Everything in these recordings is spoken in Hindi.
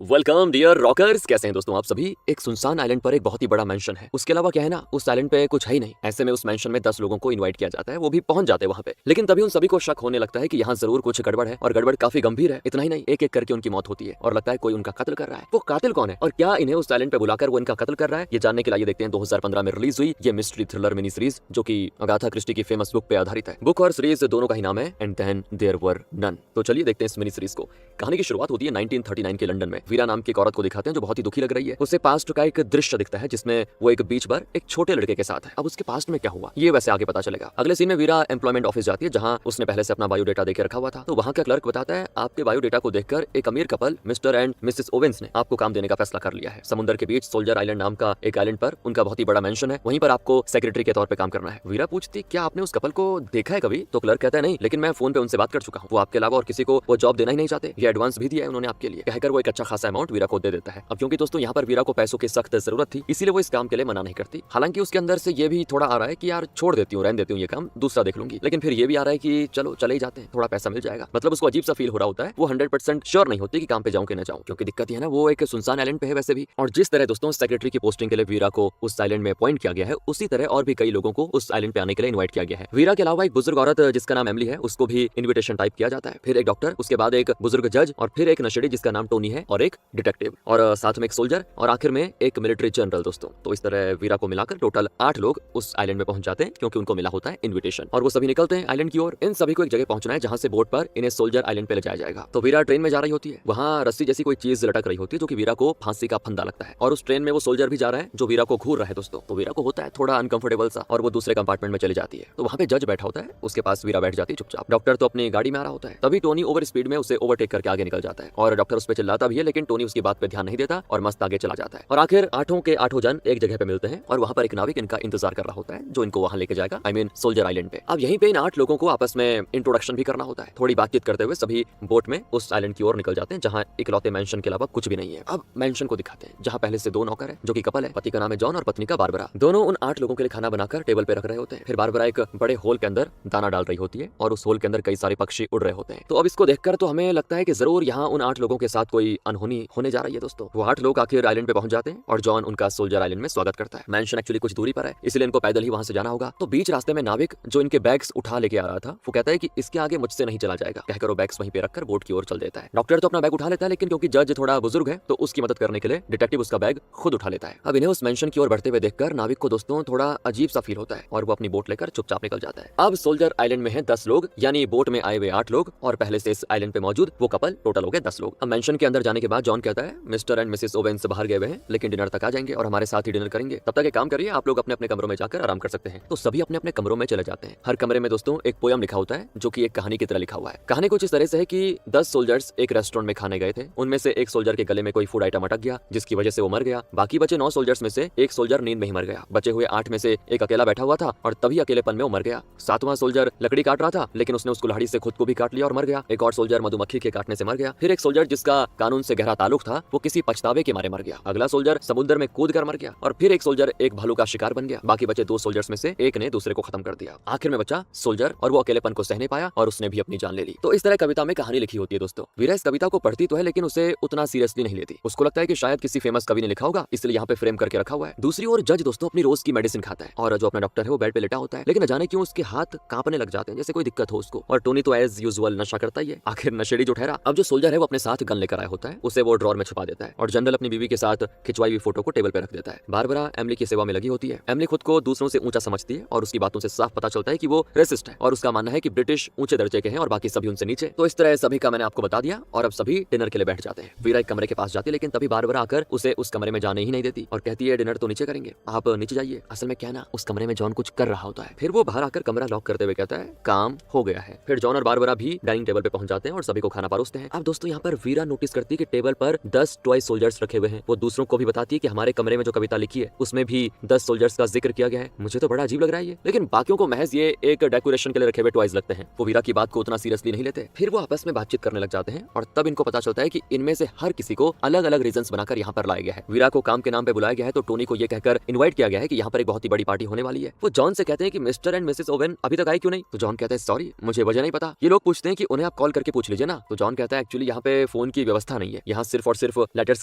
Welcome dear rockers. कैसे हैं दोस्तों आप सभी। एक सुनसान आइलैंड पर एक बहुत ही बड़ा मेंशन है। उसके अलावा क्या है ना, उस आइलैंड पे कुछ है ही नहीं। ऐसे में उस मेंशन में 10 लोगों को इनवाइट किया जाता है, वो भी पहुंच जाते हैं वहां पे। लेकिन तभी उन सभी को शक होने लगता है कि यहाँ जरूर कुछ गड़बड़ है और गड़बड़ काफी गंभीर है। इतना ही नहीं, एक एक करके उनकी मौत होती है और लगता है कोई उनका कत्ल कर रहा है। वो कातिल कौन है और क्या इन्हें उस आइलैंड पे बुलाकर वो इनका कत्ल कर रहा है, ये जानने के लिए देखते हैं 2015 में रिलीज हुई ये मिस्ट्री थ्रिलर मिनी सीरीज, जो की अगाथा क्रिस्टी की फेमस बुक पे आधारित है। बुक और सीरीज दोनों का ही नाम है and then there were none. तो चलिए देखते हैं इस मिनी सीरीज को। कहानी की शुरुआत होती है 1939 के लंदन में। वीरा नाम की एक औरत को दिखाते हैं जो बहुत ही दुखी लग रही है। उसे पास्ट का एक दृश्य दिखता है जिसमें वो एक बीच पर एक छोटे लड़के के साथ है। अब उसके पास्ट में क्या हुआ ये वैसे आगे पता चलेगा। अगले सीन में वीरा एम्प्लॉयमेंट ऑफिस जाती है जहां उसने पहले से अपना बायोडेटा देके रखा हुआ था। तो वहां का क्लर्क बताता है आपके बायोडेटा को देखकर एक अमीर couple mister and Mrs Owens ने आपको काम देने का फैसला कर लिया है। समुद्र के बीच सोल्जर आइलैंड नाम का एक आइलैंड पर उनका बहुत ही बड़ा मेंशन है, वहीं पर आपको सेक्रेटरी के तौर पर काम करना है। वीरा पूछती क्या आपने उस कपल को देखा है कभी। तो क्लर्क कहता है नहीं, लेकिन मैं फोन पे उनसे बात कर चुका हूँ। वो आपके अलावा और किसी को वो जॉब देना ही नहीं चाहते। ये एडवांस भी दिया है उन्होंने आपके लिए। कहकर वो एक अच्छा खासा अमाउंट वीरा को दे देता है। अब क्योंकि दोस्तों यहाँ पर वीरा को पैसों की सख्त जरूरत थी, इसीलिए वो इस काम के लिए मना नहीं करती। हालांकि उसके अंदर से ये भी थोड़ा आ रहा है कि यार छोड़ देती हूँ, रहने देती हूँ ये काम, दूसरा देख लूंगी। लेकिन फिर ये भी आ रहा है कि चलो चले ही जाते हैं, थोड़ा पैसा मिल जाएगा। मतलब उसको अजीब सा फील हो रहा होता है। वो 100% श्योर नहीं होती कि काम पे जाऊँ कि न जाऊँ, क्योंकि दिक्कत ये है ना वो एक सुनसान आइलैंड पे है वैसे भी। और जिस तरह दोस्तों सेक्रेटरी की पोस्टिंग के लिए वीरा को उस आइलैंड में अपॉइंट किया गया है, उसी तरह और भी कई लोगों को उस आइलैंड पे आने के लिए इन्वाइट किया गया है। वीरा के अलावा एक बुजुर्ग औरत जिसका नाम एमिली है, उसको भी इन्विटेशन टाइप किया जाता है। फिर एक डॉक्टर, उसके बाद एक बुजुर्ग जज, और फिर एक नशेड़ी जिसका नाम टोनी है, और एक डिटेक्टिव, और साथ में एक सोल्जर, और आखिर में एक मिलिट्री जनरल दोस्तों। तो इस तरह वीरा को मिलाकर टोटल 8 लोग उस आइलैंड में पहुंच जाते हैं, क्योंकि उनको मिला होता है इन्विटेशन। और वो सभी निकलते हैं आइलैंड की ओर। इन सभी को एक जगह पहुंचना है जहां से बोट पर इन्हें सोल्जर आइलैंड पे ले जाया जाएगा। तो वीरा ट्रेन में जा रही होती है, वहां रस्सी जैसी कोई चीज लटक रही होती है जो कि वीरा को फांसी का फंदा लगता है। और उस ट्रेन में वो सोल्जर भी जा रहा है जो वीरा को घूर रहा है दोस्तों। तो वीरा को होता है थोड़ा अनकंफर्टेबल सा, और वो दूसरे कंपार्टमेंट में चली जाती है। तो वहां पे जज बैठा होता है, उसके पास वीरा बैठ जाती है चुपचाप। डॉक्टर तो अपनी गाड़ी में आ रहा होता है। तभी टोनी ओवर स्पीड में उसे ओवरटेक करके आगे निकल जाता है, और डॉक्टर उस पर चिल्लाता भी है, लेकिन टोनी उसकी बात पे ध्यान नहीं देता और मस्त आगे चला जाता है। और आखिर 8 के 8 जन एक जगह पे मिलते हैं, और वहां पर एक नाविक इनका इंतजार कर रहा होता है जो इनको वहां लेके जाएगा, आई मीन सोल्जर आइलैंड पे। अब यहीं पे इन 8 लोगों को आपस में इंट्रोडक्शन भी करना होता है। थोड़ी बातचीत करते हुए सभी बोट में उस आइलैंड की ओर निकल जाते हैं जहां इकलौते मेंशन के अलावा कुछ भी नहीं है। अब मेंशन को दिखाते हैं जहां पहले से 2 नौकर है, जो कि कपल है। पति का नाम है जॉन और पत्नी का बारबरा। दोनों उन 8 लोगों के लिए खाना बनाकर टेबल पे रख रहे होते हैं। फिर बारबरा एक बड़े होल के अंदर दाना डाल रही होती है, और उस होल के अंदर कई सारे पक्षी उड़ रहे होते हैं। तो अब इसको देखकर तो हमें लगता है कि जरूर यहाँ उन 8 लोगों के साथ कोई अनहोनी होने जा रही है दोस्तों। वो 8 लोग आखिर आइलैंड पे पहुंच जाते हैं, और जॉन उनका सोल्जर आइलैंड में स्वागत करता है। मेंशन एक्चुअली कुछ दूरी पर है, इसलिए इनको पैदल ही वहां से जाना होगा। तो बीच रास्ते में नाविक जो इनके बैग्स उठा लेके आ रहा था, वो कहता है कि इसके आगे मुझसे नहीं चला जाएगा। कहकर वो बैग्स वहीं पे रखकर बोट की ओर चल देता है। डॉक्टर तो अपना बैग उठा लेता है, लेकिन क्योंकि जज थोड़ा बुजुर्ग है तो उसकी मदद करने के लिए डिटेक्टिव उसका बैग खुद उठा लेता है। अब इन्हें उस मेंशन की ओर बढ़ते हुए देखकर नाविक को दोस्तों थोड़ा अजीब सा फील होता है, और वो अपनी बोट लेकर चुपचाप निकल जाता है। अब सोल्जर आइलैंड में है 10 लोग, यानी बोट में आए हुए 8 लोग, और पहले से इस आइलैंड पे मौजूद वो कपल, टोटल हो गए 10 लोग। अब मेंशन के अंदर जाने के बाद जॉन कहता है मिस्टर एंड मिसेस ओवेंस बाहर गए हुए हैं, लेकिन डिनर तक आ जाएंगे और हमारे साथ ही डिनर करेंगे। तब तक एक काम करिए, आप लोग अपने अपने कमरों में जाकर आराम कर सकते हैं। तो सभी अपने अपने कमरों में चले जाते हैं। हर कमरे में दोस्तों एक पोयम लिखा होता है, जो कि एक कहानी की तरह लिखा हुआ है। कहानी कुछ इस तरह से है कि 10 सोल्जर्स एक रेस्टोरेंट में खाने गए थे। उनमें से एक सोल्जर के गले में कोई फूड आइटम अटक गया, जिसकी वजह से वो मर गया। बाकी बचे 9 सोल्जर्स में से एक सोल्जर नींद में ही मर गया। बचे हुए 8 में से एक अकेला बैठा हुआ था, और तभी अकेलेपन में वो मर गया। 7वां सोल्जर लकड़ी काट रहा था, लेकिन उसने उस कुल्हाड़ी से खुद को भी काट लिया और मर गया। एक और सोल्जर मधुमक्खी के काटने से मर गया। फिर एक सोल्जर जिसका कानून से गहरा ताल्लुक था, वो किसी पछतावे के मारे मर गया। अगला सोल्जर समुद्र में कूद कर मर गया, और फिर एक सोल्जर एक भालू का शिकार बन गया। बाकी बचे 2 सोल्जर्स में से एक ने दूसरे को खत्म कर दिया। आखिर में बचा सोल्जर, और वो अकेलेपन को सहने पाया और उसने भी अपनी जान ले ली। तो इस तरह कविता में कहानी लिखी होती है दोस्तों। वीरा इस कविता को पढ़ती तो है, लेकिन उसे उतना सीरियसली नहीं लेती। उसको लगता है कि शायद किसी फेमस कवि ने लिखा होगा, इसलिए यहाँ पे फ्रेम करके रखा हुआ है। दूसरी ओर जज दोस्तों अपनी रोज की मेडिसिन खाता है, और जो अपना डॉक्टर है वो बेड पे लेटा होता है, लेकिन न जाने क्यों उसके हाथ कांपने लग जाते हैं, जैसे कोई दिक्कत हो उसको। और टोनी तो एज यूजुअल नशा करता ही है, आखिर नशेड़ी जो ठहरा। अब जो सोल्जर है वो अपने साथ गन लेकर आया होता है, उसे वो ड्रॉर में छुपा देता है, और जनरल अपनी बीवी के साथ खिंचवाई हुई फोटो को टेबल पे रख देता है। बारबरा एमिली की सेवा में लगी होती है। एमिली खुद को दूसरों से ऊंचा समझती है, और उसकी बातों से साफ पता चलता है कि वो रेसिस्ट है, और उसका मानना है कि ब्रिटिश ऊंचे दर्जे के हैं और बाकी सभी उनसे नीचे। तो इस तरह सभी का मैंने आपको बता दिया, और अब सभी डिनर के लिए बैठ जाते हैं। वीरा एक कमरे के पास जाती है, लेकिन तभी बारबरा आकर उसे उस कमरे में जाने ही नहीं देती, और कहती है डिनर तो नीचे करेंगे, आप नीचे जाइए। असल में क्या ना, उस कमरे में जॉन कुछ कर रहा होता है। फिर वो बाहर आकर कमरा लॉक करते हुए कहता है काम हो गया है। फिर जॉन और बारबरा भी डाइनिंग टेबल पे पहुंच जाते हैं और सभी को खाना परोसते हैं। अब दोस्तों यहाँ पर वीरा नोटिस करती है कि टेबल पर 10 टॉय सोल्जर्स रखे हुए हैं। वो दूसरों को भी बताती है कि हमारे कमरे में जो कविता लिखी है उसमें भी 10 सोल्जर्स का जिक्र किया गया है। मुझे तो बड़ा अजीब लग रहा है ये, लेकिन बाकियों को महज ये एक डेकोरेशन के लिए रखे हुए टॉयज लगते हैं। वो वीरा की बात को उतना सीरियसली नहीं लेते। फिर वो आपस में बातचीत करने लग जाते हैं, और तब इनको पता चलता है कि इनमें से हर किसी को अलग अलग रीजंस बनाकर यहाँ पर लाया गया है। वीरा को काम के नाम पे बुलाया गया है, तो टोनी को ये कहकर इन्वाइट किया गया है कि यहाँ पर एक बहुत ही बड़ी पार्टी होने वाली है। वो जॉन से कहते हैं कि मिस्टर एंड मिसेस ओवेन अभी तक आए क्यों नहीं। तो जॉन कहता है सॉरी मुझे वजह नहीं पता। ये लोग पूछते हैं कि उन्हें आप कॉल करके पूछ लीजिए ना। तो जॉन कहता है एक्चुअली यहाँ पे फोन की व्यवस्था नहीं है, यहाँ सिर्फ और सिर्फ लेटर्स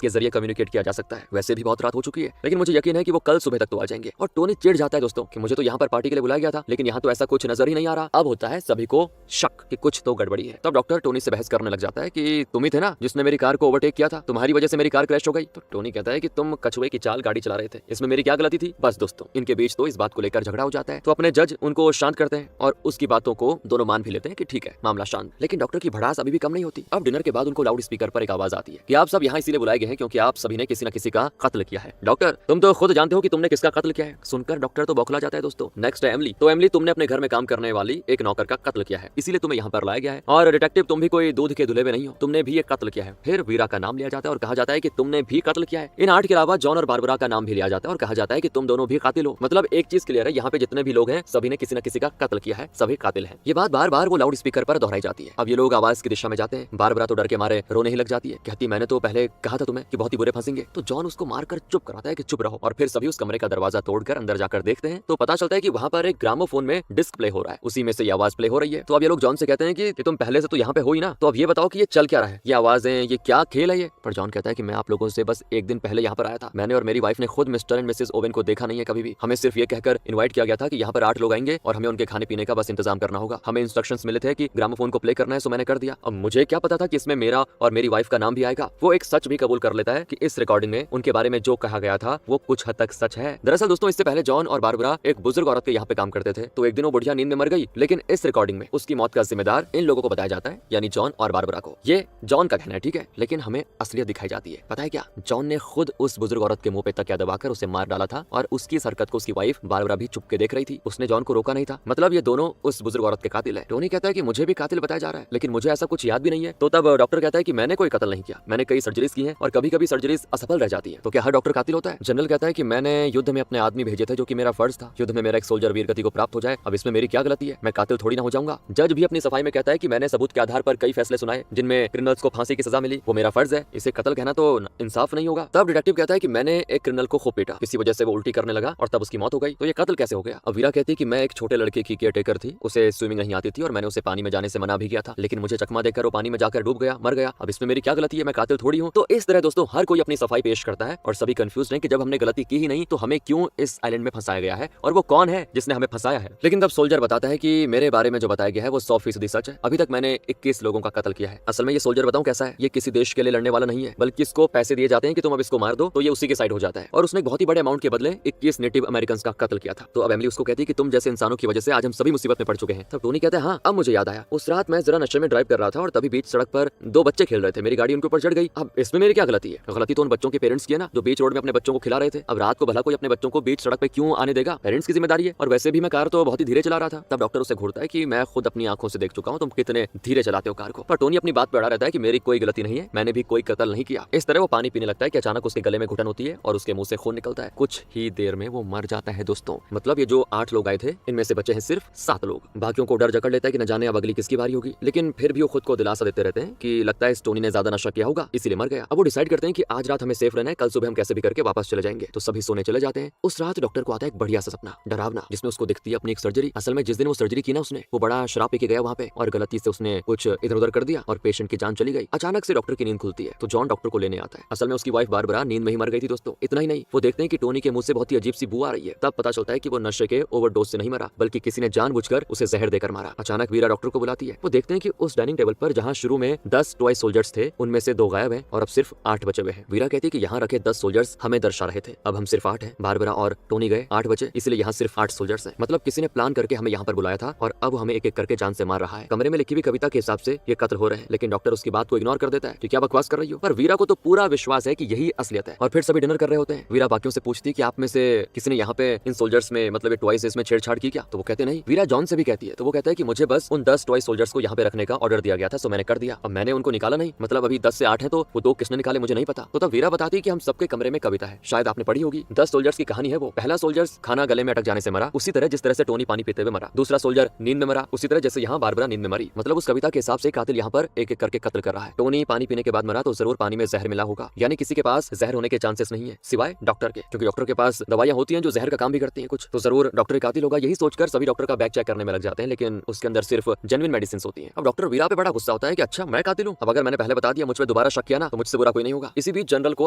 के जरिए कम्युनिकेट किया जा सकता है। वैसे भी बहुत रात हो चुकी है, लेकिन मुझे यकीन है कि वो कल सुबह तक तो आ जाएंगे। और टोनी चिढ़ जाता है दोस्तों कि मुझे तो यहाँ पर पार्टी के लिए बुलाया गया था, लेकिन यहाँ तो ऐसा कुछ नजर ही नहीं आ रहा। अब होता है सभी को शक कि कुछ तो गड़बड़ी है। तब डॉक्टर टोनी से बहस करने लग जाता है कि तुम ही थे ना जिसने मेरी कार को ओवरटेक किया था, तुम्हारी वजह से मेरी कार क्रैश हो गई। तो टोनी कहता है कि तुम कछुए की चाल गाड़ी चला रहे थे, इसमें मेरी क्या गलती थी। बस दोस्तों इनके बीच तो इस बात को लेकर झगड़ा हो जाता है। तो अपने जज उनको शांत करते हैं और उसकी बातों को दोनों मान भी लेते हैं कि ठीक है मामला शांत। लेकिन डॉक्टर की भड़ास अभी भी कम नहीं होती। अब डिनर के बाद उनको लाउड स्पीकर पर एक आवाज आती है कि आप सब यहाँ इसीलिए बुलाए गए हैं क्योंकि आप सभी ने किसी न किसी का कत्ल किया है। डॉक्टर तुम तो खुद जानते हो कि तुमने किसका कत्ल किया है। सुनकर डॉक्टर तो बौखला जाता है दोस्तों। नेक्स्ट है एमिली। तो एमिली तुमने अपने घर में काम करने वाली एक नौकर का कत्ल किया है, इसीलिए तुम्हें यहाँ पर लाया गया है। और डिटेक्टिव तुम भी कोई दूध के धुले में नहीं हो, तुमने भी एक कत्ल किया है। फिर वीरा का नाम लिया जाता है और कहा जाता है कि तुमने भी कत्ल किया है। इन 8 के अलावा जॉन और बारबरा का नाम भी लिया जाता है और कहा जाता है कि तुम दोनों भी कातिल हो। मतलब एक चीज क्लियर है, यहाँ पे जितने भी लोग हैं सभी ने किसी न किसी का कत्ल किया है, सभी कातिल हैं। ये बात बार बार वो लाउड स्पीकर पर दोहराई जाती है। अब ये लोग आवाज की दिशा में जाते हैं। बारबरा तो डर के मारे रोने ही लग जाती है, कहती मैंने तो पहले कहा था तुम्हें कि बहुत ही बुरे फंसेंगे। तो जॉन उसको मारकर चुप कराता है कि चुप रहो। और फिर सभी उस कमरे का दरवाजा तोड़कर अंदर जाकर देखते हैं तो पता चलता है कि वहाँ पर एक ग्रामोफोन में डिस्क प्ले हो रहा है, उसी में से ये आवाज प्ले हो रही है। तो अब ये लोग जॉन से कहते हैं कि तुम पहले से तो यहाँ पे हो ही ना, तो अब ये बताओ कि ये चल क्या रहा है, ये आवाजें, ये क्या खेल है ये। पर जॉन कहता है कि मैं आप लोगों से बस एक दिन पहले यहाँ पर आया था। मैंने और मेरी वाइफ ने खुद मिस्टर एंड मिसेस ओवेन को देखा नहीं है कभी भी। हमें सिर्फ ये कहकर इनवाइट किया गया था कि यहाँ पर 8 लोग आएंगे और हमें उनके खाने पीने का बस इंतजाम करना होगा। हमें इंस्ट्रक्शंस मिले थे कि ग्रामोफोन को प्ले करना है, सो मैंने कर दिया। अब मुझे क्या पता था कि इसमें मेरा और मेरी वाइफ का नाम भी आएगा। वो एक सच भी कबूल कर लेता है कि इस रिकॉर्डिंग में उनके बारे में जो कहा गया था वो कुछ हद तक सच है। दरअसल दोस्तों इससे पहले जॉन और बारबरा एक बुजुर्ग औरत के यहाँ पे काम करते थे। तो एक दिन वो बुढ़िया नींद में मर गई, लेकिन इस रिकॉर्डिंग में उसकी मौत का जिम्मेदार इन लोगों को बताया जाता है, यानी जॉन और बारबरा को। ये जॉन का कहना है, ठीक है, लेकिन हमें असलियत दिखाई जाती है। पता है क्या, जॉन ने खुद उस बुजुर्ग औरत के मुंह पे तकिया दबाकर उसे मार डाला था और उसकी इस हरकत को उसकी वाइफ बारबरा भी चुप के देख रही थी। उसने जॉन को रोका नहीं था। मतलब ये दोनों उस बुजुर्ग औरत के कातिल है। टोनी कहता है कि मुझे भी कातिल बताया जा रहा है, लेकिन मुझे ऐसा कुछ याद भी नहीं है। तो तब डॉक्टर कहता है कि मैंने कोई कत्ल नहीं किया, मैंने कई सर्जरीज की हैं और कभी कभी सर्जरीज असफल रह जाती है। तो क्या हर डॉक्टर कातिल होता है। जनरल कहता है कि मैंने युद्ध में अपने आदमी भेजे थे जो कि मेरा फर्ज था, युद्ध में मेरा एक सोल्जर वीर गति को प्राप्त हो जाए। अब इसमें मेरी क्या गलती है, मैं कातिल थोड़ी ना हो जाऊंगा। जज भी अपनी सफाई में कहता है कि मैंने सबूत के आधार पर कई फैसले सुनाए जिनमें क्रिमिनल्स को फांसी की सजा मिली, वो मेरा फर्ज है, इसे कत्ल कहना तो इंसाफ नहीं होगा। तब डिटेक्टिव कहता है कि मैंने एक क्रिमिनल को खूब पीटा, किसी वजह से वो उल्टी करने लगा और तब उसकी मौत हो गई, तो ये कत्ल कैसे हो गया। अब वीरा कहती है कि मैं एक छोटे लड़के की केयरटेकर थी, उसे स्विमिंग नहीं आती थी और मैंने उसे पानी में जाने से मना भी किया था, लेकिन मुझे चकमा देकर वो पानी में जाकर डूब गया, मर गया। अब इसमें मेरी क्या गलती है, मैं कातिल थोड़ी हूँ। तो इस तरह दोस्तों हर कोई अपनी सफाई पेश करता है और सभी कंफ्यूज हैं कि जब हमने गलती की ही नहीं तो हमें क्यों इस आइलैंड में फंसाया गया है और वो कौन है जिसने हमें फंसाया है। लेकिन तब सोल्जर बताता है कि मेरे बारे में जो बताया गया है वो 100% सच है। अभी तक मैंने 21 लोगों का कत्ल किया है। असल में ये सोल्जर बताऊं कैसा है, ये किसी देश के लिए लड़ने वाला नहीं है, बल्कि इसको पैसे दिए जाते हैं कि तुम अब इसको मार दो, तो ये उसी के साइड हो जाता है। और उसने बहुत ही बड़े अमाउंट के बदले 21 नेटिव अमेरिकन का कत्ल किया था। तो अब एमिली उसको कहती है कि तुम जैसे इंसानों की वजह से आज हम सभी मुसीबत में पड़ चुके हैं। तब टोनी कहता है हाँ अब मुझे याद आया, उस रात मैं जरा नशे में ड्राइव कर रहा था और तभी बीच सड़क पर 2 बच्चे खेल रहे थे, मेरी गाड़ी उनके ऊपर चढ़ गई। अब इसमें मेरी क्या गलती है। गलती तो उन बच्चों के पेरेंट्स की है ना, जो बीच रोड में अपने बच्चों को खिला रहे थे। अब रात को भला कोई अपने बच्चों को बीच सड़क पे क्यों आने देगा, पेरेंट्स की जिम्मेदारी है। और वैसे भी मैं कार तो बहुत ही धीरे चला रहा था। तब डॉक्टर उसे घूरता है कि मैं खुद अपनी आंखों से देख चुका हूं तुम कितने धीरे चलाते हो कार को। पर टोनी अपनी बात पे अड़ा रहता है कि मेरी कोई गलती नहीं है, मैंने भी कोई कत्ल नहीं किया। इस तरह वो पानी पीने लगता है कि अचानक उसके गले में घुटन होती है और उसके मुंह से खून निकलता है। कुछ ही देर में वो मर जाता है दोस्तों। मतलब ये जो 8 लोग आए थे इनमें से बचे हैं सिर्फ 7 लोग। बाकियों को डर जकड़ लेता है कि न जाने अब अगली किसकी बारी होगी, लेकिन फिर भी वो खुद को दिलासा देते रहते हैं कि लगता है इस टोनी ने ज्यादा नशा किया होगा इसीलिए मर गया। अब वो डिसाइड करते हैं कि आज रात हमें सेफ रहना है, कल सुबह हम कैसे भी करके वापस चले जाएंगे। तो सभी सोने चले जाते हैं। उस रात डॉक्टर को आता है एक बढ़िया सा सपना, डरावना, जिसमें उसको दिखती है अपनी एक सर्जरी। असल में जिस दिन वो सर्जरी की ना उसने, वो बड़ा शराब पी के गया वहाँ पे और गलती से उसने कुछ इधर उधर कर दिया और पेशेंट की जान चली गई। अचानक से डॉक्टर की नींद खुलती है तो जॉन डॉक्टर को लेने आता है। असल में उसकी वाइफ बारबरा नींद में ही मर गई थी दोस्तों। इतना ही नहीं, वो देखते हैं कि टोनी के मुंह से बहुत ही अजीब सी बू आ रही है। तब पता चलता है कि वो नशे के ओवरडोज से नहीं मरा, बल्कि किसी ने जानबूझकर उसे जहर देकर मारा। अचानक वीरा डॉक्टर को बुलाती है। वो देखते हैं कि उस डाइनिंग टेबल पर जहाँ शुरू में 10 टॉय सोल्जर्स थे उनमें से 2 गायब हैं और अब सिर्फ 8 बचे हुए हैं। वीरा कहती है कि यहाँ रखे 10 सोल्जर्स हमें दर्शा रहे थे, अब हम सिर्फ 8 हैं। बारबरा और टोनी गए, 8 बचे, इसलिए यहाँ सिर्फ 8 सोल्जर्स हैं। मतलब किसी ने प्लान करके हमें यहाँ पर बुलाया था और अब हमें एक एक करके जान से मार रहा है। कमरे में लिखी हुई कविता के हिसाब से ये कत्ल हो रहे हैं, लेकिन डॉक्टर उसकी बात को इग्नोर कर देता है कि क्या बकवास कर रही हो। पर वीरा को तो पूरा विश्वास है कि यही असलियत है। और फिर सभी डिनर कर रहे होते हैं। वीरा बाकियों से पूछती है कि आप में से किसी ने यहाँ पे इन सोल्जर्स में मतलब टॉयज इसमें छेड़छाड़ की क्या। तो वो कहते नहीं। वीरा जॉन से भी कहती है तो वो कहता है कि मुझे बस उन 10 टॉय सोल्जर्स को यहाँ पे रखने का ऑर्डर दिया गया था, सो मैंने कर दिया। अब मैंने उनको निकाला नहीं, मतलब अभी 10 से 8 है तो वो 2 किसने निकाले मुझे नहीं पता। तो तब वीरा बताती है कि हम सबके कमरे में कविता है, शायद आपने पढ़ी होगी। 10 सोल्जर्स की कहानी है वो। पहला सोल्जर्स खाना गले में अटक जाने से मरा, उसी तरह जिस तरह से टोनी पानी पीते हुए मरा। दूसरा सोल्जर नींद में मरा, उसी तरह जैसे यहाँ बारबरा नींद में मरी। मतलब उस कविता के हिसाब से कातिल यहाँ पर एक एक करके कत्ल कर रहा है। टोनी पानी पीने के बाद मरा तो जरूर पानी में जहर मिला होगा, यानी किसी के पास जहर होने के चांसेस नहीं है सिवाय डॉक्टर के, क्योंकि डॉक्टर के पास दवाइयां होती हैं जो जहर का काम भी करती हैं कुछ, तो जरूर डॉक्टर कातिल होगा। यही सोचकर सभी डॉक्टर का बैग चेक करने में लग जाते हैं, लेकिन उसके अंदर सिर्फ जेन्युइन मेडिसिन होती हैं। अब डॉक्टर वीरा पे बड़ा गुस्सा होता है कि अच्छा मैं कातिल हूँ, अब अगर मैंने पहले बता दिया मुझ पे दोबारा शक किया ना तो मुझसे बुरा कोई नहीं होगा। इसी बीच जनरल को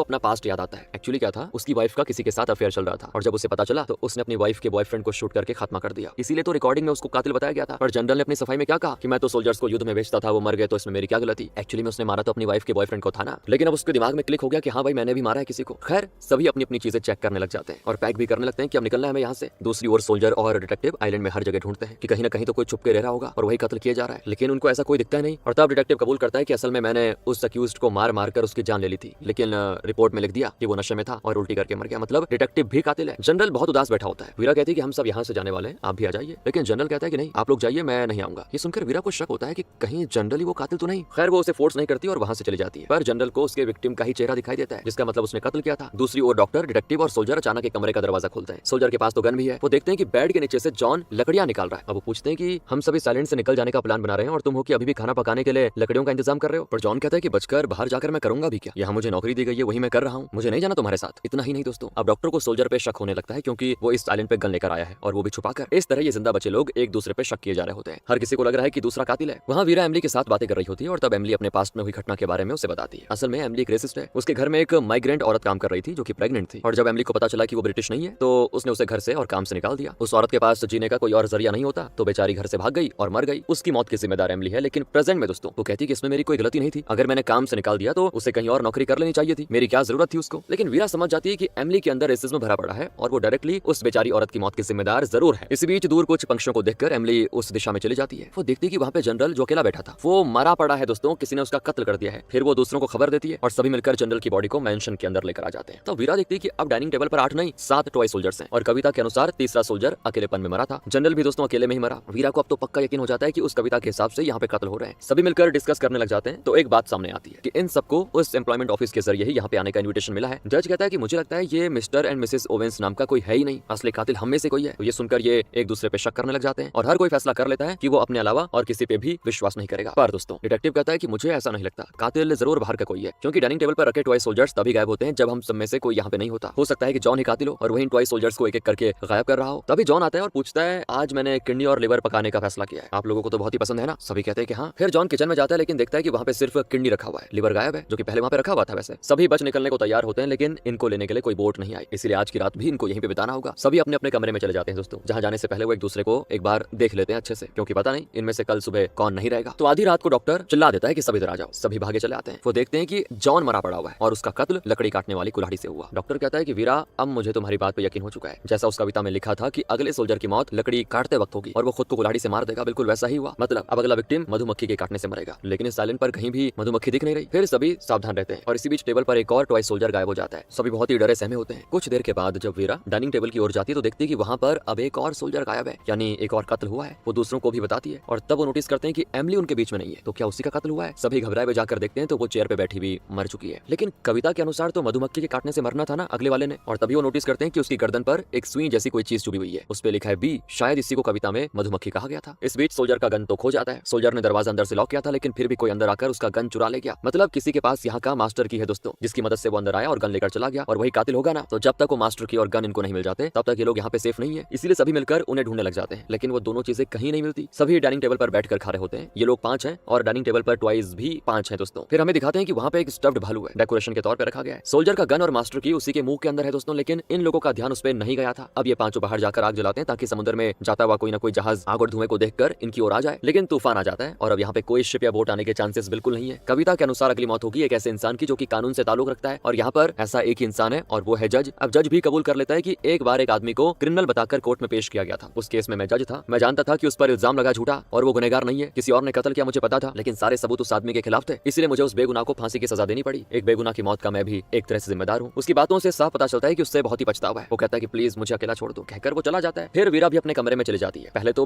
अपना पास्ट याद आता है। एक्चुअली क्या था, उसकी वाइफ का किसी के साथ अफेयर चल रहा था और जब उसे पता चला तो उसने अपनी वाइफ के बॉयफ्रेंड को शूट करके खात्मा कर दिया। इसीलिए तो रिकॉर्डिंग में उसको कातिल बताया गया था। पर जनरल ने अपनी सफाई में क्या कहा कि मैं तो सोल्जर्स को युद्ध में भेजता था, वो मर गए तो इसमें मेरी क्या गलती। एक्चुअली में उसने मारा तो अपनी वाइफ के बॉयफ्रेंड को था ना, लेकिन अब उसके दिमाग में क्लिक हो गया कि हाँ भाई मैंने भी मारा है किसी को। खैर सभी अपनी अपनी चीजें चेक करने लग जाते हैं और पैक भी करने लगते हैं कि अब निकलना है हमें यहाँ से। दूसरी ओर सोल्जर और डिटेक्टिव आइलैंड में हर जगह ढूंढते हैं कि कहीं ना कहीं तो कोई छुप के रह रहा होगा और वही कत्ल किया जा रहा है, लेकिन उनको ऐसा कोई दिखता नहीं। और तब डिटेक्टिव कबूल करता है कि असल में मैंने उस अक्यूज्ड को मार मार कर उसकी जान ले ली थी, लेकिन रिपोर्ट में लिख दिया कि वो नशे में था और उल्टी करके मर गया। मतलब डिटेक्टिव भी कातिल है। जनरल बहुत उदास बैठा होता है। वीरा कहती है कि हम सब यहाँ से जाने वाले हैं, आप भी आ जाइए, लेकिन जनरल कहता है कि नहीं आप लोग जाइए, मैं नहीं आऊंगा। ये सुनकर वीरा को शक होता है कि कहीं जनरल ही वो कातिल तो नहीं। खैर वो उसे फोर्स नहीं करती और वहां से चली जाती है। पर जनरल को उसके विक्टिम का ही चेहरा दिखाई देता है, जिसका मतलब उसने कत्ल किया था। दूसरी ओर डॉक्टर, डिटेक्टिव और सोल्जर अचानक एक कमरे का दरवाजा खोलते हैं। सोल्जर के पास तो गन भी है। वो देखते हैं कि बेड के नीचे से जॉन लकड़ियां निकाल रहा है। अब वो पूछते हैं कि हम सभी साइलेंट से निकल जाने का प्लान बना रहे हैं और तुम हो कि अभी भी खाना पकाने के लिए लकड़ियों का इंतजाम कर रहे हो। पर जॉन कहता है कि बचकर बाहर जाकर मैं करूंगा भी क्या, यहाँ मुझे नौकरी दी गई है, वही मैं कर रहा हूँ, मुझे नहीं जाना तुम्हारे साथ। इतना ही नहीं दोस्तों, अब डॉक्टर को सोल्जर पे शक होने लगता है क्योंकि वो इस आइलैंड पे गन लेकर आया है और वो भी छुपाकर। इस तरह ये जिंदा बचे लोग एक दूसरे पे शक किए जा रहे होते हैं। हर किसी को लग रहा है कि दूसरा कातिल है। वहाँ वीरा एमिली के साथ बातें कर रही होती है और तब एमिली अपने पास्ट में हुई घटना के बारे में उसे बताती है। असल में एमिली एक रेसिस्ट है। उसके घर में एक माइग्रेंट औरत काम कर रही थी जो कि प्रेग्नेंट थी और जब एमिली को पता चला कि वो ब्रिटिश नहीं है तो उसने उसे घर से और काम से निकाल दिया। उस औरत के पास जीने का कोई और जरिया नहीं होता तो बेचारी घर से भाग गई और मर गई। उसकी मौत की जिम्मेदार एमिली है, लेकिन प्रेजेंट में दोस्तों वो कहती है कि इसमें मेरी कोई गलती नहीं थी। अगर मैंने काम से निकाल दिया तो उसे कहीं और नौकरी कर लेनी चाहिए थी, मेरी क्या जरूरत थी उसको। लेकिन वीरा समझ जाती है कि एमिली के अंदर रेसिज्म भरा पड़ा है और वो डायरेक्टली उस बेचारी औरत की मौत की जिम्मेदार जरूर है। इसी बीच दूर कुछ पंक्षियों को देखकर एमिली उस दिशा में चली जाती है। वो देखती है कि वहाँ पे जनरल जो अकेला बैठा था वो मरा पड़ा है दोस्तों, किसी ने उसका कत्ल कर दिया है। फिर वो दूसरों को खबर देती है और सभी मिलकर जनरल की बॉडी को मेंशन के अंदर लेकर आ जाते हैं। तो वीरा देखती है कि अब डाइनिंग टेबल पर 8 नहीं 7 टॉय सोल्जर्स हैं और कविता के अनुसार तीसरा सोल्जर अकेलेपन में मरा था। जनरल भी दोस्तों अकेले में ही मरा। वीरा को अब तो पक्का यकीन हो जाता है कि उस कविता के हिसाब से यहाँ पे कत्ल हो रहे हैं। सभी मिलकर डिस्कस करने लग जाते हैं तो एक बात सामने आती है कि इन सबको उस एम्प्लॉयमेंट ऑफिस के जरिए ही यहाँ पे आने का इन्विटेशन मिला है। जज कहता है कि मुझे लगता है ये मिस्टर एंड मिसेस ओवेंस नाम का कोई है ही नहीं, असली कातिल हम में से कोई है। तो ये सुनकर ये एक दूसरे पे शक करने लग जाते हैं और हर कोई फैसला कर लेता है कि वो अपने अलावा और किसी पे भी विश्वास नहीं करेगा। पर दोस्तों डिटेक्टिव कहता है कि मुझे ऐसा नहीं लगता, कातिल जरूर बाहर का कोई है, क्योंकि डाइनिंग टेबल पर रखे टॉय सोल्जर्स तभी गायब होते हैं जब हम सब में से कोई यहाँ पे नहीं होता। हो सकता है कि जॉन ही कातिल हो और वही टॉय सोल्जर्स को एक एक करके गायब कर रहा हो। तभी जॉन आता है और पूछता है आज मैंने किडनी और लिवर पकाने का फैसला किया है, आप लोगों को तो बहुत ही पसंद है ना। सभी कहते हैं कि हाँ। फिर जॉन किचन में जाता है लेकिन देखता है कि वहाँ पे सिर्फ किडनी रखा हुआ है, लिवर गायब है जो कि पहले वहाँ पे रखा हुआ था। वैसे सभी बच निकलने को तैयार होते हैं लेकिन इनको लेने के लिए कोई बोट नहीं आई, इसलिए आज की रात भी इनको यहीं पे बिताना होगा। सभी अपने अपने कमरे में चले जाते हैं दोस्तों, जहाँ जाने से पहले वो एक दूसरे को एक बार देख लेते हैं अच्छे से, क्योंकि पता नहीं इनमें से कल सुबह कौन नहीं रहेगा। तो आधी रात को डॉक्टर चिल्ला देता है कि सभी इधर आ जाओ। सभी भागे चले आते हैं। वो देखते हैं कि जॉन मरा पड़ा हुआ है और उसका कत्ल लकड़ी काटने वाली कुल्हाड़ी से हुआ। डॉक्टर कहता है कि वीरा अब मुझे तुम्हारी बात पे यकीन हो चुका है, जैसा उस कविता में लिखा था कि अगले सोल्जर की मौत लकड़ी काटते वक्त होगी और वो खुद को कुल्हाड़ी से मार देगा, बिल्कुल वैसा ही हुआ। मतलब अब अगला विक्टिम मधुमक्खी के काटने से मरेगा, लेकिन इस साइलेंट पर कहीं भी मधुमक्खी दिख नहीं रही। फिर सभी सावधान रहते हैं और इसी बीच टेबल पर एक और टॉय सोल्जर गायब हो जाता है। सभी बहुत ही डरे सहमे होते हैं। कुछ देर के बाद जब वीरा डाइनिंग टेबल की ओर जाती है तो देखती है कि वहाँ पर अब एक और सोल्जर गायब है, यानी एक और कत्ल हुआ है। वो दूसरों को भी बताती है और तब वो नोटिस करते हैं कि एमिली उनके बीच में नहीं है, तो क्या उसी का कत्ल हुआ है। सभी घबराए हुए जाकर देखते हैं तो वो चेयर पे बैठी भी मर चुकी है, लेकिन कविता के अनुसार तो मधुमक्खी के काटने से मरना था ना अगले वाले ने। और तभी वो नोटिस करते हैं कि उसकी गर्दन पर एक सुई जैसी कोई चीज चुभी हुई है, उस पे लिखा है बी, शायद इसी को कविता में मधुमक्खी कहा गया था। इस बीच सोल्जर का गन तो खो जाता है। सोल्जर ने दरवाजा अंदर से लॉक किया था लेकिन फिर भी कोई अंदर आकर उसका गन चुरा ले गया। मतलब किसी के पास यहाँ का मास्टर की है दोस्तों, जिसकी मदद से वो अंदर आया और गन लेकर चला गया और वही कातिल होगा ना। तो जब तक वो मास्टर की और गन इनको नहीं मिल जाते तब तक ये लोग यहाँ पे सेफ नहीं है, इसीलिए सभी मिलकर उन्हें ढूंढने लग जाते हैं। लेकिन वो दोनों चीजें कहीं नहीं मिलती। सभी डाइनिंग टेबल पर बैठकर खा रहे होते हैं। ये लोग 5 हैं और डाइनिंग टेबल पर टॉयज भी 5 हैं दोस्तों। फिर हमें दिखाते हैं कि वहाँ पे एक स्टफ्ड भालू है, डेकोरेशन के तौर पे रखा गया है। सोल्जर का गन और मास्टर की उसी के मुंह के अंदर है दोस्तों, लेकिन इन लोगों का ध्यान उस पर नहीं गया था। अब ये पांचों बाहर जाकर आग जलाते हैं ताकि समुद्र में जाता हुआ कोई ना कोई जहाज आग और धुएं को देखकर इनकी ओर आ जाए, लेकिन तूफान आ जाता है और अब यहाँ पे कोई शिप या बोट आने के चांसेस बिल्कुल नहीं है। कविता के अनुसार अगली मौत होगी एक ऐसे इंसान की जो कि कानून से ताल्लुक रखता है और यहाँ पर ऐसा एक ही इंसान है और वो है जज। अब जज भी कबूल कर लेता है कि एक बार एक आदमी को क्रिमिनल बताकर कोर्ट में पेश किया गया था। उस केस में मैं जज था, मैं जानता था कि उस पर इल्जाम लगा झूठा और वो गुनहगार नहीं है, किसी और ने कत्ल किया मुझे पता था, लेकिन सारे सबूत उस आदमी के खिलाफ थे, इसलिए मुझे उस बेगुनाह को फांसी की सजा देनी पड़ी। एक बेगुनाह की मौत का मैं भी एक तरह से जिम्मेदार हूँ। उसकी बातों से साफ पता चलता है कि उससे बहुत ही पछतावा है। वो कहता है कि प्लीज मुझे अकेला छोड़ दो, कहकर वो चला जाता है। फिर वीरा भी अपने कमरे में चली जाती है। पहले तो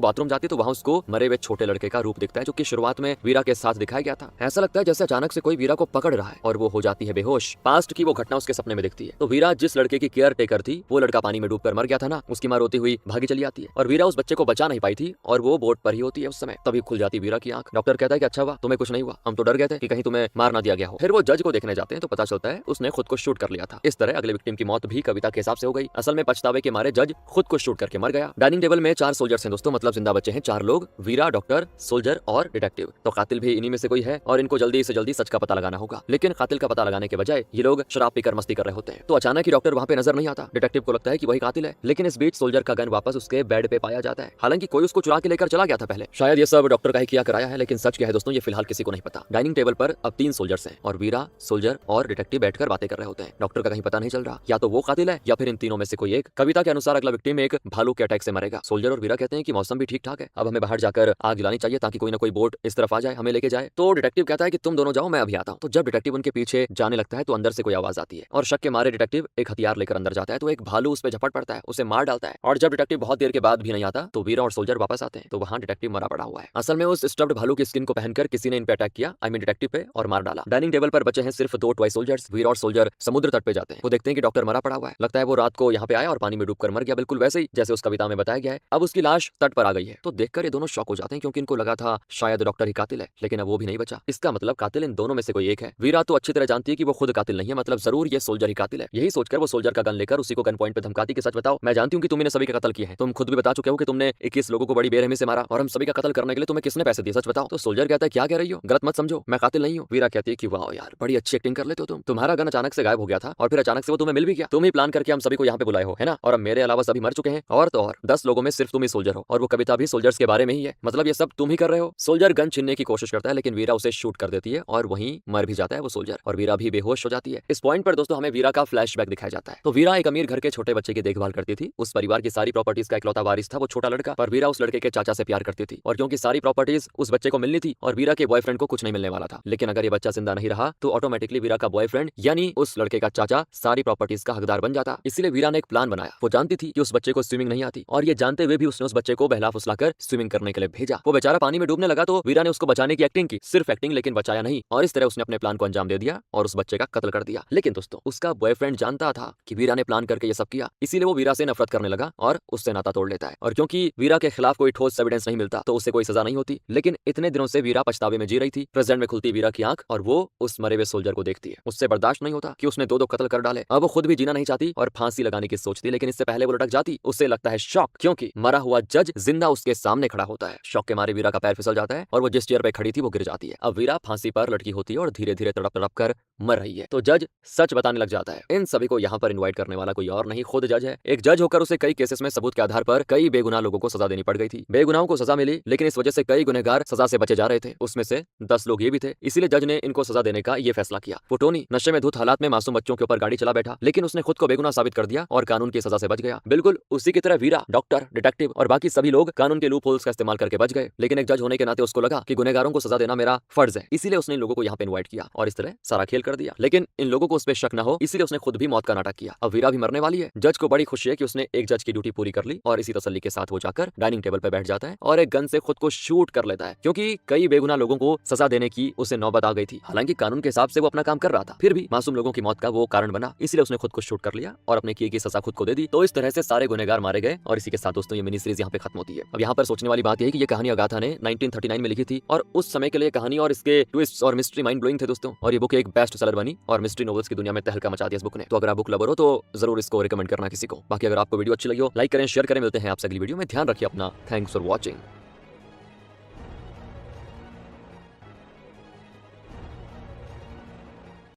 बाथरूम जाती तो वहाँ उसको मरे हुए छोटे लड़के का रूप दिखता है जो कि शुरुआत में वीरा के साथ दिखाया गया था। ऐसा लगता है जैसे अचानक से कोई वीरा को पकड़ रहा है और वो हो जाती है बेहोश। पास्ट की वो घटना उसके सपने में दिखती है। तो वीरा जिस लड़के की केयर टेकर थी वो लड़का पानी में डूबकर मर गया था ना, उसकी मां रोती हुई भागी चली आती है और वीरा उस बच्चे को बचा नहीं पाई थी और वो बोट पर ही होती है उस समय। तभी खुल जाती वीरा की आंख। डॉक्टर कहता है कि अच्छा हुआ तुम्हें कुछ नहीं हुआ, हम तो डर गए थे कि कहीं तुम्हें मार ना दिया गया हो। फिर वो जज को देखने जाते हैं तो पता चलता है उसने खुद को शूट कर लिया था। इस तरह अगले विक्टिम की मौत भी कविता के हिसाब से हो गई। असल में पछतावे के मारे जज खुद को शूट करके मर गया। डाइनिंग टेबल में 4 सोल्जर्स हैं दोस्तों, मतलब जिंदा बचे हैं 4 लोग, वीरा, डॉक्टर, सोल्जर और डिटेक्टिव। तो कातिल भी इन्हीं में से कोई है और इनको जल्दी से जल्दी सच का पता लगाना होगा। लेकिन कातिल का पता लगाने के बजाय ये लोग शराब पीकर मस्ती कर रहे होते हैं। तो अचानक ही डॉक्टर वहाँ पे नजर नहीं आता। डिटेक्टिव को लगता है कि वही कातिल है, लेकिन इस बीच सोल्जर का गन वापस उसके बेड पे पाया जाता है। हालांकि कोई उसको चुरा के लेकर चला गया था पहले। शायद ये सब डॉक्टर का ही किया कराया है, लेकिन सच क्या है दोस्तों, ये फिलहाल किसी को नहीं पता। डाइनिंग टेबल पर अब 3 सोल्जर्स हैं और वीरा, सोल्जर और डिटेक्टिव बैठकर बातें कर रहे होते हैं। डॉक्टर का कहीं पता नहीं चल रहा, या तो वो कातिल है या फिर इन तीनों में से कोई एक। कविता के अनुसार अगला विक्टिम एक भालू के अटैक से मरेगा। सोल्जर और वीरा कहते हैं कि मौसम भी ठीक ठाक है, अब हमें बाहर जाकर आग जलानी चाहिए ताकि कोई ना कोई बोट इस तरफ आ जाए, हमें लेके जाए। तो डिटेक्टिव कहता है कि तुम दोनों जाओ, मैं अभी आता हूँ। तो जब डिटेक्टिव उनके पीछे जाने लगता है तो अंदर से कोई आवाज आती है और शक के मारे डिटेक्टिव एक हथियार लेकर अंदर जाता है। तो एक भालू उस पर झपट पड़ता है, उसे मार डालता है। और जब डिटेक्टिव बहुत देर के बाद भी नहीं आता तो वीरा और सोल्जर वापस आते हैं, तो वहाँ डिटेक्टिव मरा पड़ा हुआ है। असल में उस स्टफ्ड भालू की स्किन को पहनकर किसी ने इन पे अटैक किया, आई मीन डिटेक्टिव पे, और मार डाला। डाइनिंग टेबल पर बचे हैं सिर्फ 2 टॉय सोल्जर्स। वीरा और सोल्जर समुद्र तट पे जाते हैं। वो देखते हैं कि डॉक्टर मरा पड़ा हुआ है। लगता है वो रात को यहाँ पे आया और पानी में डूबकर मर गया, बिल्कुल वैसे ही जैसे उस कविता में बताया गया है। अब उसकी लाश तट पर आ गई है। तो देखकर ये दोनों शॉक हो जाते हैं, क्योंकि इनको लगा था शायद डॉक्टर ही कातिल है, लेकिन अब वो भी नहीं बचा। इसका मतलब कातिल इन दोनों में से कोई एक है। वीरा तो अच्छी तरह जानती है कि वो खुद कातिल नहीं है, मतलब जरूर ये सोल्जर ही कातिल है। यही सोचकर वो सोल्जर का गन लेकर उसी को गन पॉइंट पे धमकाती कि सच बताओ, मैं जानती हूँ कि तुमने सभी का कत्ल किया है। तुम खुद भी बता चुके हो कि तुमने 21 लोगों को बड़ी बेरहमी से मारा, और हम सभी का कत्ल करने के लिए तुम्हें किसने पैसे दिए, सच बताओ। तो सोल्जर कहता है क्या कह रही हो, गलत मत समझो, मैं कातिल नहीं हूँ। वीरा कहती है कि वाह यार, बड़ी अच्छी एक्टिंग कर लेते हो तुम। तुम्हारा गन अचानक से गायब हो गया था और फिर अचानक से वो तुम्हें मिल भी गया। तुम ही प्लान करके हम सभी को यहाँ पे बुलाए हो, है ना? और अब मेरे अलावा सभी मर चुके हैं, और तो और 10 लोगों में सिर्फ तुम ही सोल्जर हो, और वो कविता भी सोल्जर्स के बारे में ही है। मतलब ये सब तुम ही कर रहे हो। सोल्जर गन छीनने की कोशिश करता है, लेकिन वीरा उसे शूट कर देती है और वहीं मर भी जाता है वो सोल्जर, और वीरा भी बेहोश हो जाती है। इस पॉइंट पर दोस्तों हमें वीरा का फ्लैशबैक दिखाया जाता है। तो वीरा एक अमीर घर के छोटे बच्चे की देखभाल करती थी। उस परिवार की सारी प्रॉपर्टीज का इकलौता वारिस था वो छोटा लड़का, पर वीरा उस लड़के के चाचा से प्यार करती थी। और क्योंकि सारी प्रॉपर्टीज उस बच्चे को मिलनी थी और वीरा के बॉयफ्रेंड को कुछ नहीं मिलने वाला था, लेकिन अगर ये बच्चा जिंदा नहीं रहा तो ऑटोमेटिकली वीरा का बॉयफ्रेंड यानी उस लड़के का चाचा सारी प्रॉपर्टीज का हकदार बन जाता। इसीलिए वीरा ने एक प्लान बनाया। वो जानती थी कि उस बच्चे को स्विमिंग नहीं आती, और ये जानते हुए भी उसने उस बच्चे को बहला फुसलाकर स्विमिंग करने के लिए भेजा। वो बेचारा पानी में डूबने लगा तो वीरा ने उसको बचाने की एक्टिंग की, सिर्फ एक्टिंग, लेकिन बचाया नहीं। और इस तरह उसने अपने प्लान को अंजाम दे दिया और उस बच्चे का कत्ल कर दिया। लेकिन दोस्तों उसका बॉयफ्रेंड जानता था कि वीरा ने प्लान करके ये सब किया, इसीलिए वो वीरा से नफरत करने लगा और उससे नाता तोड़ लेता है। और क्योंकि वीरा के खिलाफ कोई ठोस एविडेंस नहीं मिलता तो उसे कोई सजा नहीं होती। लेकिन इतने दिनों से वीरा पछतावे में जी रही थी। प्रेजेंट में खुलती वीरा की आंख और वो उस मरे हुए सोल्जर को देखती है। उससे बर्दाश्त नहीं होता कि उसने 2 कत्ल कर डाले। अब वो खुद भी जीना नहीं चाहती और फांसी लगाने की सोचती, लेकिन इससे पहले वो लटक जाती। उसे लगता है शॉक, क्योंकि मरा हुआ जज जिंदा उसके सामने खड़ा होता है। शॉक के मारे वीरा का पैर फिसल जाता है और वो जिस चेयर पे खड़ी थी वो गिर जाती है। अब वीरा फांसी पर लटकी होती है और धीरे धीरे तड़प तड़प कर मर रही है। तो जज सच बताने लग जाता है। इन सभी को यहाँ पर इनवाइट करने वाला कोई और नहीं, खुद जज है। एक जज होकर उसे कई केसेस में सबूत के आधार पर कई बेगुनाह लोगों को सजा देनी पड़ गई थी। बेगुनाहों को सजा मिली, लेकिन इस वजह से कई गुनहगार सजा से बचे जा रहे थे। उसमें से 10 लोग ये भी थे। इसीलिए जज ने इनको सजा देने का ये फैसला किया। वो टोनी नशे में धुत हालात में मासूम बच्चों के ऊपर गाड़ी चला बैठा, लेकिन उसने खुद को बेगुनाह साबित कर दिया और कानून की सजा से बच गया। बिल्कुल उसी की तरह वीरा, डॉक्टर, डिटेक्टिव और बाकी सभी लोग कानून के लूप होल्स का इस्तेमाल करके बच गए। लेकिन एक जज होने के नाते उसको लगा कि गुनहगारों को सजा देना मेरा फर्ज है, इसीलिए उसने इन लोगों को यहाँ पे इनवाइट किया और इस तरह सारा खेल कर दिया। लेकिन इन लोगों को उस पर शक न हो, इसीलिए उसने खुद भी मौत का नाटक किया। अब वीरा भी मरने वाली है। जज को बड़ी खुशी है कि उसने एक जज की ड्यूटी पूरी कर ली, और इसी तसल्ली के साथ वो जाकर डाइनिंग टेबल पर बैठ जाता है और एक गन से खुद को शूट कर लेता है, क्योंकि कई बेगुनाह लोगों को सजा देने की उसे नौबत आ गई थी। हालांकि कानून के हिसाब से वो अपना काम कर रहा था, फिर भी मासूम लोगों की मौत का वो कारण बना, इसलिए उसने खुद को शूट कर लिया और अपने किए की सजा खुद को दे दी। तो इस तरह से सारे गुनहगार मारे गए और इसी के साथ दोस्तों ये मिनी सीरीज यहाँ पे खत्म होती है। अब यहाँ पर सोचने वाली बात यह है कि ये कहानी अगाथा ने 1939 में लिखी थी, और उस समय के लिए कहानी और इसके ट्विस्ट और मिस्ट्री माइंड ब्लोइंग थे दोस्तों। और ये बुक एक बेस्ट सेलर बनी और मिस्ट्री नॉवेल्स की दुनिया में तहलका मचा दिया इस बुक ने। तो अगर आप बुक लवर हो तो जरूर इसको रिकमेंड करना किसी को। बाकी अगर आपको वीडियो अच्छी लगी हो, लाइक करें, शेयर करें। मिलते हैं आपसे अगली वीडियो में। ध्यान रखिए अपना। Thanks for watching.